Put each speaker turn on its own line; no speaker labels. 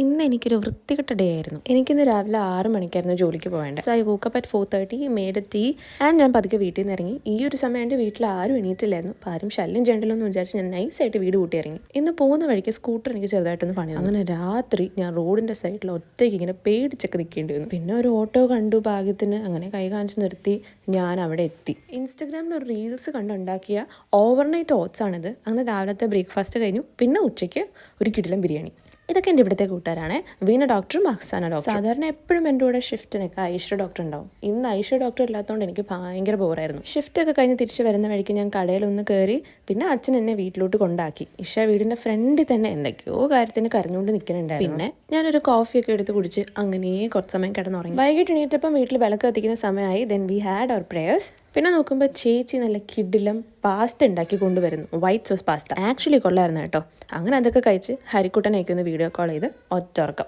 ഇന്ന് എനിക്കൊരു വൃത്തികെട്ട ഡേ ആയിരുന്നു. എനിക്കിന്ന് രാവിലെ 6 മണിക്കായിരുന്നു ജോലിക്ക് പോകേണ്ടത്. So I woke up at 4:30, made a tea and ഞാൻ പതുക്കെ വീട്ടിൽ നിന്ന് ഇറങ്ങി. ഈ ഒരു സമയം എൻ്റെ വീട്ടിൽ ആരും എണീറ്റില്ലായിരുന്നു. അപ്പോൾ ആരും ശല്യം ചെയ്യണ്ടല്ലോ എന്ന് വിചാരിച്ച് ഞാൻ നൈസായിട്ട് വീട് കൂട്ടി ഇറങ്ങി. ഇന്ന് പോകുന്ന വഴിക്ക് സ്കൂട്ടർ എനിക്ക് ചെറുതായിട്ടൊന്ന് പണി. അങ്ങനെ രാത്രി ഞാൻ റോഡിൻ്റെ സൈഡിൽ ഒറ്റയ്ക്ക് ഇങ്ങനെ പേടിച്ചൊക്കെ നിൽക്കേണ്ടി വന്നു. പിന്നെ ഒരു ഓട്ടോ കണ്ടു ഭാഗ്യത്തിന്, അങ്ങനെ കൈ കാണിച്ച് നിർത്തി ഞാൻ അവിടെ എത്തി. ഇൻസ്റ്റഗ്രാമിൽ ഒരു റീൽസ് കണ്ടുണ്ടാക്കിയ ഓവർനൈറ്റ് ഓട്സ് ആണിത്. അങ്ങനെ രാവിലത്തെ ബ്രേക്ക്ഫാസ്റ്റ് കഴിഞ്ഞു. പിന്നെ ഉച്ചയ്ക്ക് ഒരു കിടിലൻ ബിരിയാണി. ഇതൊക്കെ എൻ്റെ ഇവിടുത്തെ കൂട്ടുകാരാണ്. വീണ ഡോക്ടറും അക്സാന ഡോക്ടർ. സാധാരണ എപ്പോഴും എൻ്റെ കൂടെ ഷിഫ്റ്റിനൊക്കെ ഐശ്വര്യ ഡോക്ടർ ഉണ്ടാവും. ഇന്ന് ഐശ്വര്യ ഡോക്ടർ ഇല്ലാത്തതുകൊണ്ട് എനിക്ക് ഭയങ്കര ബോറായിരുന്നു. ഷിഫ്റ്റൊക്കെ കഴിഞ്ഞ് തിരിച്ച് വരുന്ന വഴിക്ക് ഞാൻ കടയിലൊന്ന് കയറി. പിന്നെ അച്ഛൻ എന്നെ വീട്ടിലോട്ട് കൊണ്ടാക്കി. ഇഷ വീടിൻ്റെ ഫ്രണ്ടിൽ തന്നെ എന്തൊക്കെയോ കാര്യത്തിന് കരഞ്ഞുകൊണ്ട് നിൽക്കുന്നുണ്ടായിരുന്നു. പിന്നെ ഞാനൊരു കോഫിയൊക്കെ എടുത്ത് കുടിച്ച് അങ്ങനെ കുറച്ച് സമയം കിടന്നുറങ്ങി. വൈകിട്ട് എണീറ്റപ്പം വീട്ടിൽ വിളക്ക് കത്തിക്കുന്ന സമയമായി. Then we had our prayers. പിന്നെ നോക്കുമ്പോൾ ചേച്ചി നല്ല കിടിലം പാസ്ത ഉണ്ടാക്കി കൊണ്ടുവരുന്നു. വൈറ്റ് സോസ് പാസ്ത ആക്ച്വലി കൊള്ളായിരുന്നു കേട്ടോ. അങ്ങനെ അതൊക്കെ കഴിച്ച് ഹരിക്കുട്ടനേക്ക് ഒന്ന് വീഡിയോ കോൾ ചെയ്ത് ഒറ്റ ഉറക്കം.